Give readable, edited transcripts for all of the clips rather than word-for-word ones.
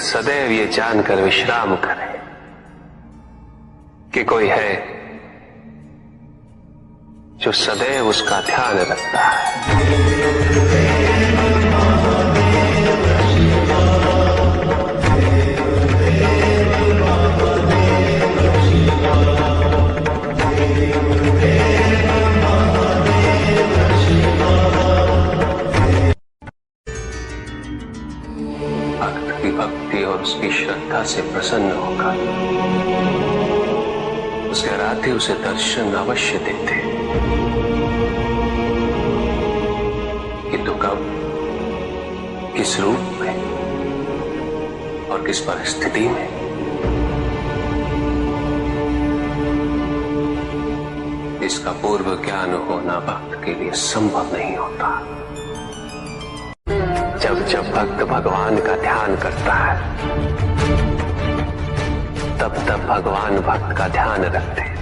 सदैव ये जानकर विश्राम करे कि कोई है जो सदैव उसका ध्यान रखता है। भक्त की भक्ति और उसकी श्रद्धा से प्रसन्न होकर उसके आराध्य उसे दर्शन अवश्य देते, किंतु कब, किस रूप में और किस परिस्थिति में, इसका पूर्व ज्ञान होना भक्त के लिए संभव नहीं होता। जब जब भक्त भगवान का ध्यान करता है तब तब भगवान भक्त का ध्यान रखते हैं।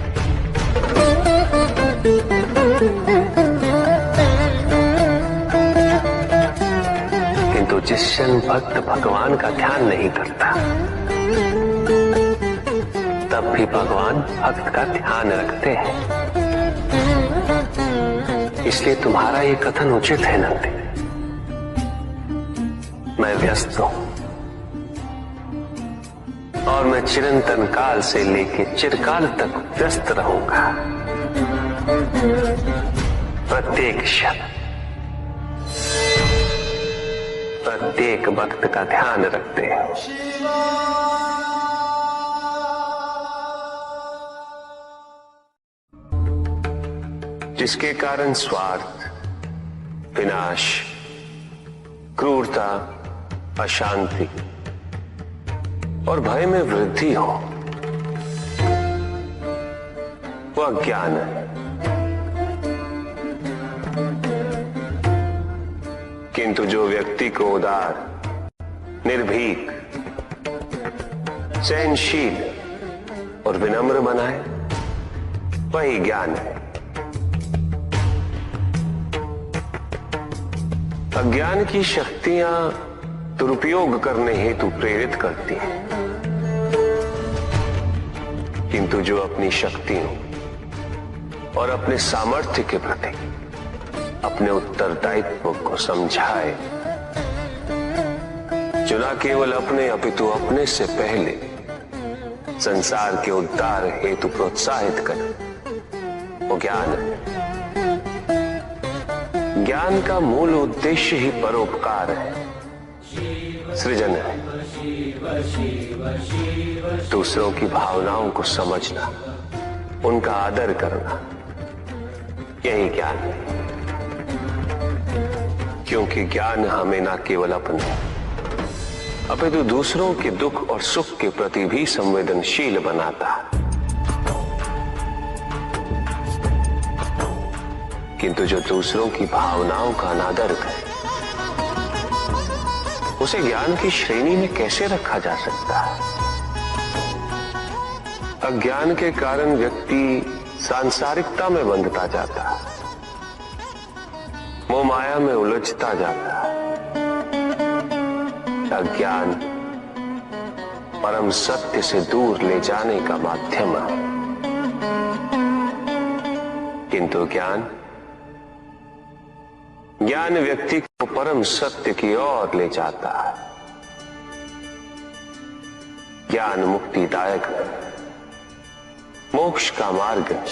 किंतु जिस क्षण भक्त भगवान का ध्यान नहीं करता तब भी भगवान भक्त का ध्यान रखते हैं। इसलिए तुम्हारा ये कथन उचित है नंदी, मैं व्यस्त हूं और मैं चिरंतन काल से लेकर चिरकाल तक व्यस्त रहूंगा। प्रत्येक क्षण प्रत्येक भक्त का ध्यान रखते हैं। जिसके कारण स्वार्थ, विनाश, क्रूरता, अशांति और भय में वृद्धि हो, वह अज्ञान है। किंतु जो व्यक्ति को उदार, निर्भीक, सहनशील और विनम्र बनाए, वही ज्ञान है। अज्ञान की शक्तियां दुरुपयोग करने हेतु प्रेरित करती हैं, किंतु जो अपनी शक्तियों और अपने सामर्थ्य के प्रति अपने उत्तरदायित्व को समझाए, जो न केवल अपने अपितु अपने से पहले संसार के उद्धार हेतु प्रोत्साहित करे, वो ज्ञान है। ज्ञान का मूल उद्देश्य ही परोपकार है, सृजन है। दूसरों की भावनाओं को समझना, उनका आदर करना, यही ज्ञान है। क्योंकि ज्ञान हमें न केवल अपने अपितु दूसरों के दुख और सुख के प्रति भी संवेदनशील बनाता है। किंतु जो दूसरों की भावनाओं का अनादर करे, उसे ज्ञान की श्रेणी में कैसे रखा जा सकता है? अज्ञान के कारण व्यक्ति सांसारिकता में बंधता जाता है, मोह माया में उलझता जाता है। अज्ञान परम सत्य से दूर ले जाने का माध्यम है, किंतु ज्ञान व्यक्ति को परम सत्य की ओर ले जाता है। ज्ञान मुक्तिदायक है, मोक्ष का मार्ग है,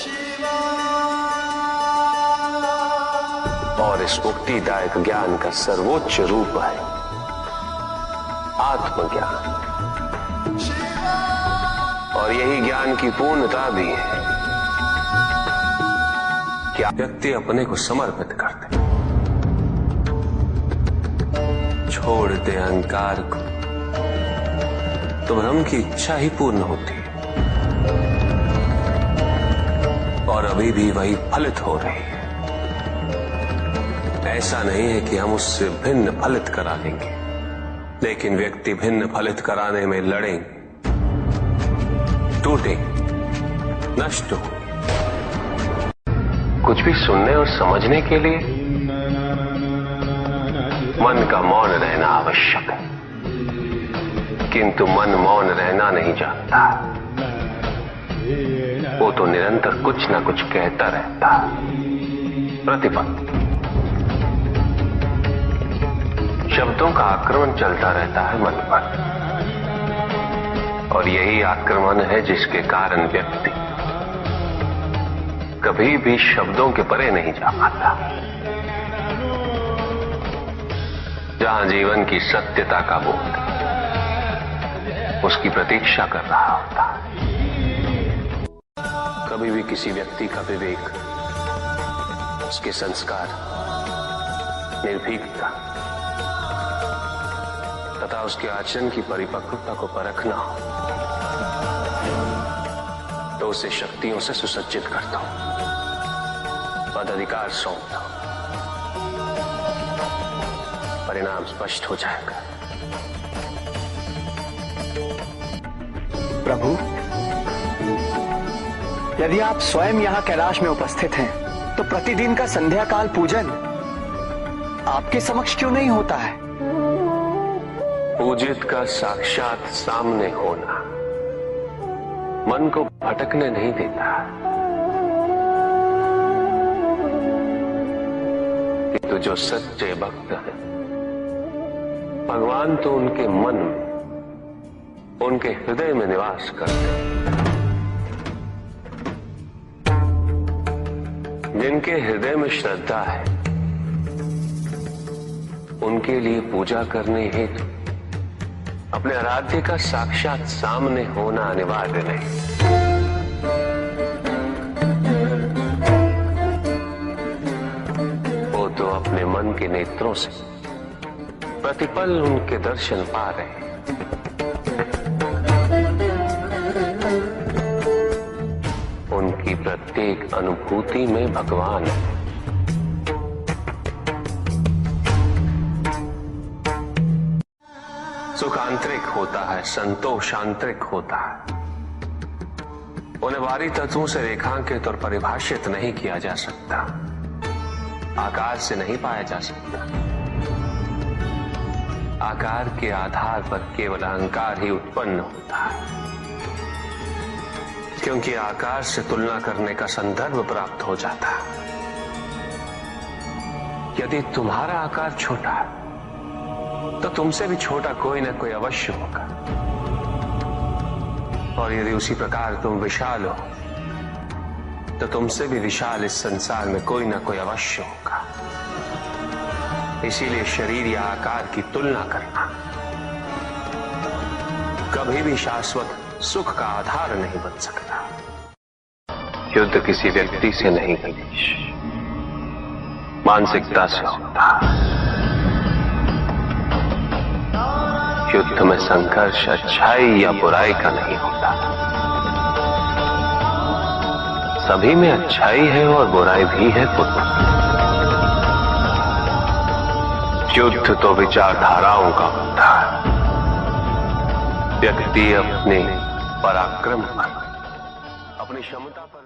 और इस मुक्तिदायक ज्ञान का सर्वोच्च रूप है आत्मज्ञान। और यही ज्ञान की पूर्णता भी है कि व्यक्ति अपने को समर्पित कर दे, छोड़ दे अहंकार को, तो ब्रह्म की इच्छा ही पूर्ण होती है और अभी भी वही फलित हो रही है। ऐसा नहीं है कि हम उससे भिन्न फलित करा लेंगे, लेकिन व्यक्ति भिन्न फलित कराने में लड़ेंगे, टूटेंगे, नष्ट हो। कुछ भी सुनने और समझने के लिए मन का मौन रहना आवश्यक है। किंतु मन मौन रहना नहीं जानता। वो तो निरंतर कुछ ना कुछ कहता रहता। प्रतिपल शब्दों का आक्रमण चलता रहता है मन पर, और यही आक्रमण है जिसके कारण व्यक्ति कभी भी शब्दों के परे नहीं जा पाता। जहां जीवन की सत्यता का बोध उसकी प्रतीक्षा कर रहा होता। कभी भी किसी व्यक्ति का विवेक, उसके संस्कार, निर्भीकता तथा उसके आचरण की परिपक्वता को परखना हो तो उसे शक्तियों से सुसज्जित करता हूं, पदाधिकार सौंपता हूं, परिणाम स्पष्ट हो जाएगा। प्रभु, यदि आप स्वयं यहाँ कैलाश में उपस्थित हैं, तो प्रतिदिन का संध्या काल पूजन आपके समक्ष क्यों नहीं होता है? पूजित का साक्षात सामने होना मन को भटकने नहीं देता, किंतु जो सच्चे भक्त हैं, भगवान तो उनके मन में, उनके हृदय में निवास करते हैं। जिनके हृदय में श्रद्धा है, उनके लिए पूजा करने हेतु अपने आराध्य का साक्षात सामने होना अनिवार्य नहीं। वो तो अपने मन के नेत्रों से प्रतिपल उनके दर्शन पा रहे हैं। उनकी प्रत्येक अनुभूति में भगवान है। सुख आंतरिक होता है, संतोष आंतरिक होता है। उन्हें बाहरी तत्वों से रेखांकित और परिभाषित नहीं किया जा सकता, आकार से नहीं पाया जा सकता। आकार के आधार पर केवल अहंकार ही उत्पन्न होता है, क्योंकि आकार से तुलना करने का संदर्भ प्राप्त हो जाता है। यदि तुम्हारा आकार छोटा है तो तुमसे भी छोटा कोई ना कोई अवश्य होगा, और यदि उसी प्रकार तुम विशाल हो तो तुमसे भी विशाल इस संसार में कोई ना कोई अवश्य होगा। इसीलिए शरीर या आकार की तुलना करना कभी भी शाश्वत सुख का आधार नहीं बन सकता। युद्ध किसी व्यक्ति से नहीं गणेश, मानसिकता से होता। युद्ध में संघर्ष अच्छाई या बुराई का नहीं होता, सभी में अच्छाई है और बुराई भी है पुत्र। युद्ध तो विचारधाराओं का होता है। व्यक्ति अपने पराक्रम पर, अपनी क्षमता पर